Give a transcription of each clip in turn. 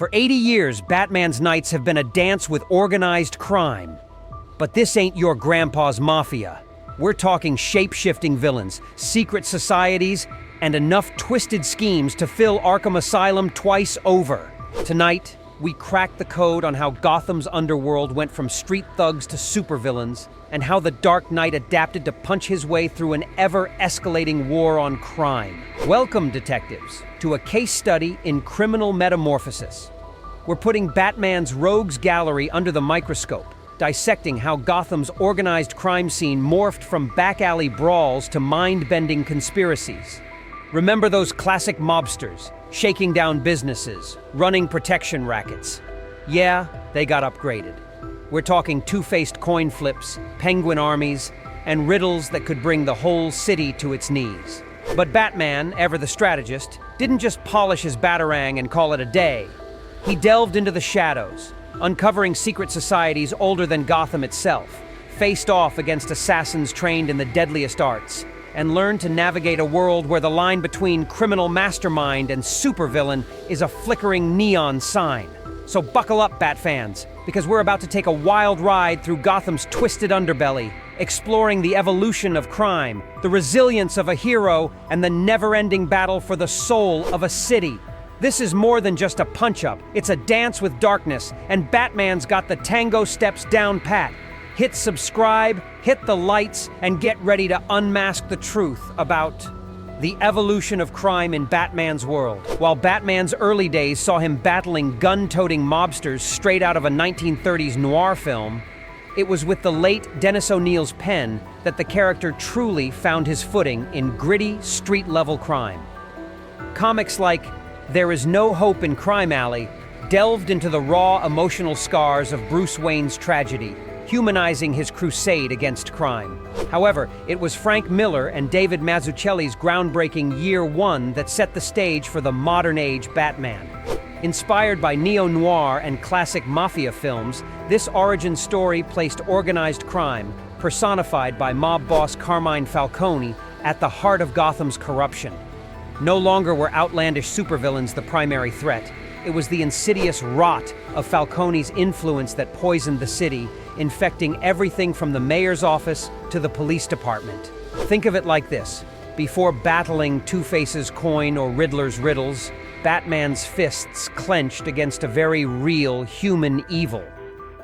For 80 years, Batman's nights have been a dance with organized crime. But this ain't your grandpa's mafia. We're talking shape-shifting villains, secret societies, and enough twisted schemes to fill Arkham Asylum twice over. Tonight, we crack the code on how Gotham's underworld went from street thugs to supervillains, and how the Dark Knight adapted to punch his way through an ever-escalating war on crime. Welcome, detectives, to a case study in criminal metamorphosis. We're putting Batman's rogues gallery under the microscope, dissecting how Gotham's organized crime scene morphed from back-alley brawls to mind-bending conspiracies. Remember those classic mobsters, shaking down businesses, running protection rackets? Yeah, they got upgraded. We're talking two-faced coin flips, penguin armies, and riddles that could bring the whole city to its knees. But Batman, ever the strategist, didn't just polish his batarang and call it a day. He delved into the shadows, uncovering secret societies older than Gotham itself, faced off against assassins trained in the deadliest arts, and learned to navigate a world where the line between criminal mastermind and supervillain is a flickering neon sign. So buckle up, Bat fans, because we're about to take a wild ride through Gotham's twisted underbelly, exploring the evolution of crime, the resilience of a hero, and the never-ending battle for the soul of a city. This is more than just a punch-up, it's a dance with darkness, and Batman's got the tango steps down pat. Hit subscribe, hit the lights, and get ready to unmask the truth about the evolution of crime in Batman's world. While Batman's early days saw him battling gun-toting mobsters straight out of a 1930s noir film, it was with the late Dennis O'Neil's pen that the character truly found his footing in gritty, street-level crime. Comics like There Is No Hope in Crime Alley delved into the raw emotional scars of Bruce Wayne's tragedy, humanizing his crusade against crime. However, it was Frank Miller and David Mazzucchelli's groundbreaking Year One that set the stage for the modern-age Batman. Inspired by neo-noir and classic mafia films, this origin story placed organized crime, personified by mob boss Carmine Falcone, at the heart of Gotham's corruption. No longer were outlandish supervillains the primary threat. It was the insidious rot of Falcone's influence that poisoned the city, infecting everything from the mayor's office to the police department. Think of it like this. Before battling Two-Face's coin or Riddler's riddles, Batman's fists clenched against a very real human evil.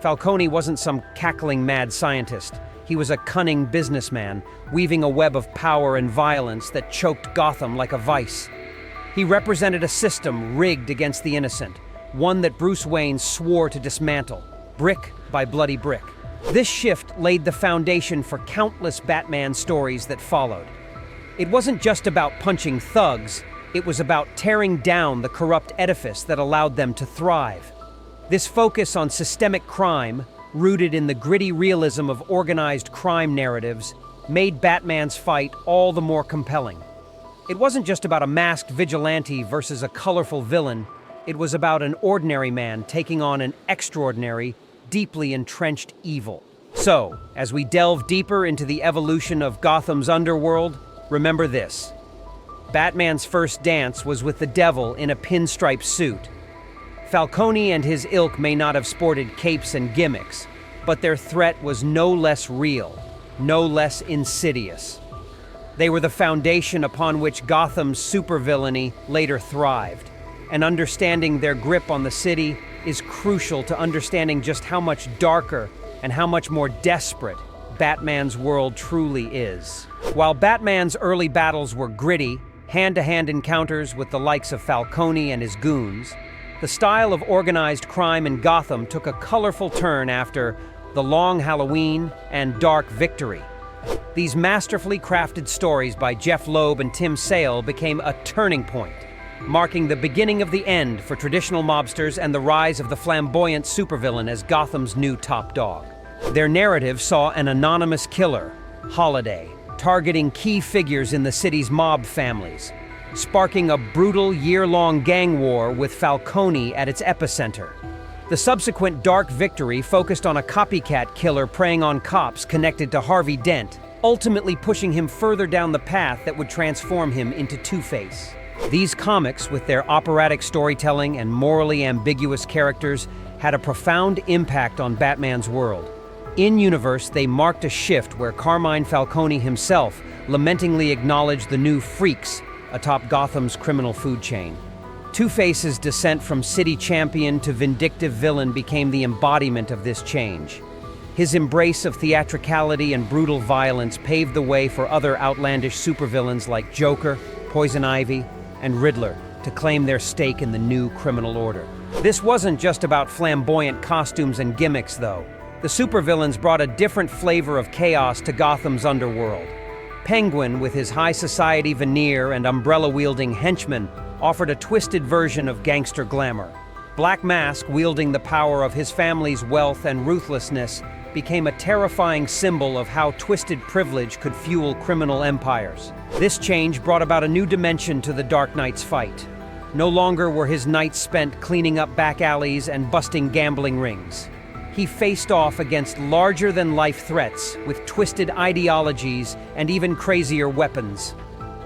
Falcone wasn't some cackling mad scientist. He was a cunning businessman, weaving a web of power and violence that choked Gotham like a vice. He represented a system rigged against the innocent, one that Bruce Wayne swore to dismantle, brick by bloody brick. This shift laid the foundation for countless Batman stories that followed. It wasn't just about punching thugs, it was about tearing down the corrupt edifice that allowed them to thrive. This focus on systemic crime, rooted in the gritty realism of organized crime narratives, made Batman's fight all the more compelling. It wasn't just about a masked vigilante versus a colorful villain. It was about an ordinary man taking on an extraordinary, deeply entrenched evil. So, as we delve deeper into the evolution of Gotham's underworld, remember this. Batman's first dance was with the devil in a pinstripe suit. Falcone and his ilk may not have sported capes and gimmicks, but their threat was no less real, no less insidious. They were the foundation upon which Gotham's supervillainy later thrived, and understanding their grip on the city is crucial to understanding just how much darker and how much more desperate Batman's world truly is. While Batman's early battles were gritty, hand-to-hand encounters with the likes of Falcone and his goons, the style of organized crime in Gotham took a colorful turn after The Long Halloween and Dark Victory. These masterfully crafted stories by Jeff Loeb and Tim Sale became a turning point, marking the beginning of the end for traditional mobsters and the rise of the flamboyant supervillain as Gotham's new top dog. Their narrative saw an anonymous killer, Holiday, targeting key figures in the city's mob families, sparking a brutal year-long gang war with Falcone at its epicenter. The subsequent Dark Victory focused on a copycat killer preying on cops connected to Harvey Dent, ultimately pushing him further down the path that would transform him into Two-Face. These comics, with their operatic storytelling and morally ambiguous characters, had a profound impact on Batman's world. In-universe, they marked a shift where Carmine Falcone himself lamentingly acknowledged the new freaks atop Gotham's criminal food chain. Two-Face's descent from city champion to vindictive villain became the embodiment of this change. His embrace of theatricality and brutal violence paved the way for other outlandish supervillains like Joker, Poison Ivy, and Riddler to claim their stake in the new criminal order. This wasn't just about flamboyant costumes and gimmicks, though. The supervillains brought a different flavor of chaos to Gotham's underworld. Penguin, with his high society veneer and umbrella-wielding henchmen, offered a twisted version of gangster glamour. Black Mask, wielding the power of his family's wealth and ruthlessness, became a terrifying symbol of how twisted privilege could fuel criminal empires. This change brought about a new dimension to the Dark Knight's fight. No longer were his nights spent cleaning up back alleys and busting gambling rings. He faced off against larger-than-life threats with twisted ideologies and even crazier weapons.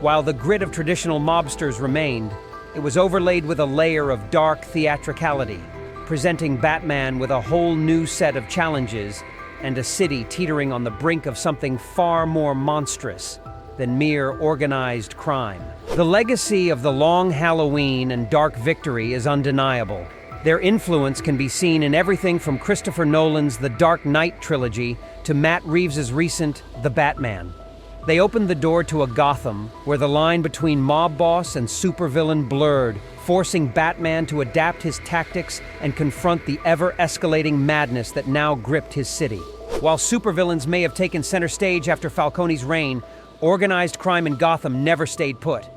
While the grit of traditional mobsters remained, it was overlaid with a layer of dark theatricality, presenting Batman with a whole new set of challenges and a city teetering on the brink of something far more monstrous than mere organized crime. The legacy of the Long Halloween and Dark Victory is undeniable. Their influence can be seen in everything from Christopher Nolan's The Dark Knight trilogy to Matt Reeves's recent The Batman. They opened the door to a Gotham where the line between mob boss and supervillain blurred, forcing Batman to adapt his tactics and confront the ever-escalating madness that now gripped his city. While supervillains may have taken center stage after Falcone's reign, organized crime in Gotham never stayed put.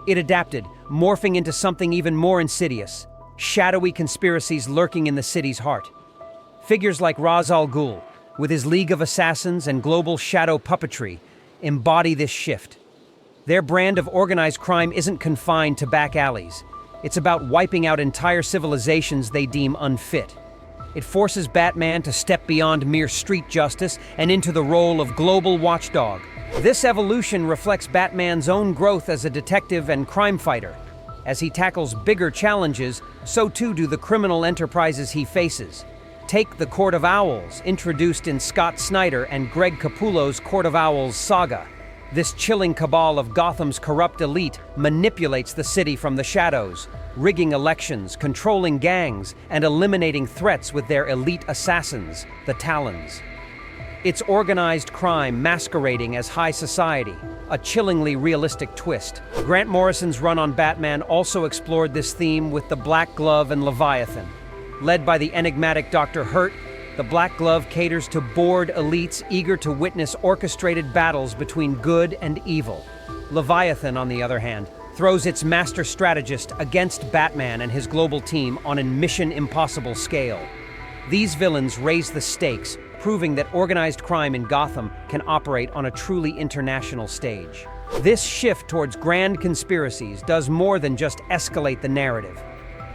It adapted, morphing into something even more insidious: shadowy conspiracies lurking in the city's heart. Figures like Ra's al Ghul, with his League of Assassins and global shadow puppetry, embody this shift. Their brand of organized crime isn't confined to back alleys. It's about wiping out entire civilizations they deem unfit. It forces Batman to step beyond mere street justice and into the role of global watchdog. This evolution reflects Batman's own growth as a detective and crime fighter. As he tackles bigger challenges, so too do the criminal enterprises he faces. Take the Court of Owls, introduced in Scott Snyder and Greg Capullo's Court of Owls saga. This chilling cabal of Gotham's corrupt elite manipulates the city from the shadows, rigging elections, controlling gangs, and eliminating threats with their elite assassins, the Talons. It's organized crime masquerading as high society, a chillingly realistic twist. Grant Morrison's run on Batman also explored this theme with The Black Glove and Leviathan. Led by the enigmatic Dr. Hurt, The Black Glove caters to bored elites eager to witness orchestrated battles between good and evil. Leviathan, on the other hand, throws its master strategist against Batman and his global team on a Mission Impossible scale. These villains raise the stakes, proving that organized crime in Gotham can operate on a truly international stage. This shift towards grand conspiracies does more than just escalate the narrative.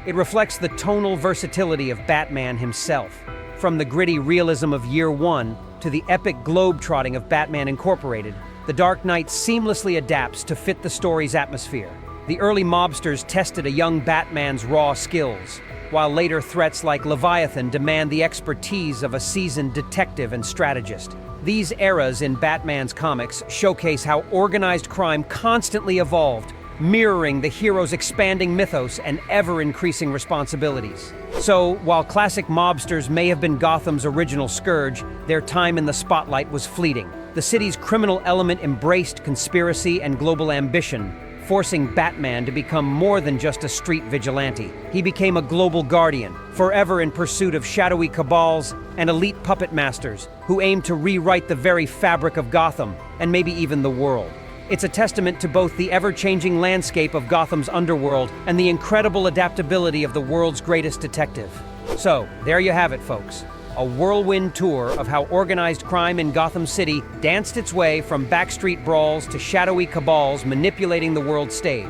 It reflects the tonal versatility of Batman himself, from the gritty realism of Year One to the epic globe-trotting of Batman Incorporated. The Dark Knight seamlessly adapts to fit the story's atmosphere. The early mobsters tested a young Batman's raw skills, while later threats like Leviathan demand the expertise of a seasoned detective and strategist. These eras in Batman's comics showcase how organized crime constantly evolved, mirroring the hero's expanding mythos and ever-increasing responsibilities. So, while classic mobsters may have been Gotham's original scourge, their time in the spotlight was fleeting. The city's criminal element embraced conspiracy and global ambition, forcing Batman to become more than just a street vigilante. He became a global guardian, forever in pursuit of shadowy cabals and elite puppet masters who aimed to rewrite the very fabric of Gotham, and maybe even the world. It's a testament to both the ever-changing landscape of Gotham's underworld and the incredible adaptability of the world's greatest detective. So, there you have it, folks. A whirlwind tour of how organized crime in Gotham City danced its way from backstreet brawls to shadowy cabals manipulating the world stage.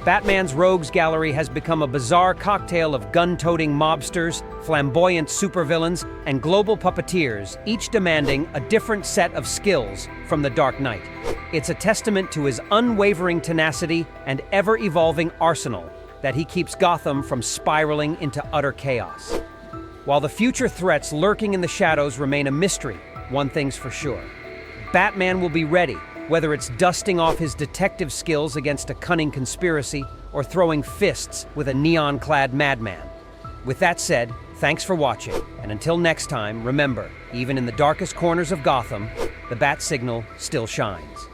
Batman's rogues gallery has become a bizarre cocktail of gun-toting mobsters, flamboyant supervillains, and global puppeteers, each demanding a different set of skills from the Dark Knight. It's a testament to his unwavering tenacity and ever-evolving arsenal that he keeps Gotham from spiraling into utter chaos. While the future threats lurking in the shadows remain a mystery, one thing's for sure. Batman will be ready, whether it's dusting off his detective skills against a cunning conspiracy or throwing fists with a neon-clad madman. With that said, thanks for watching, and until next time, remember, even in the darkest corners of Gotham, the bat signal still shines.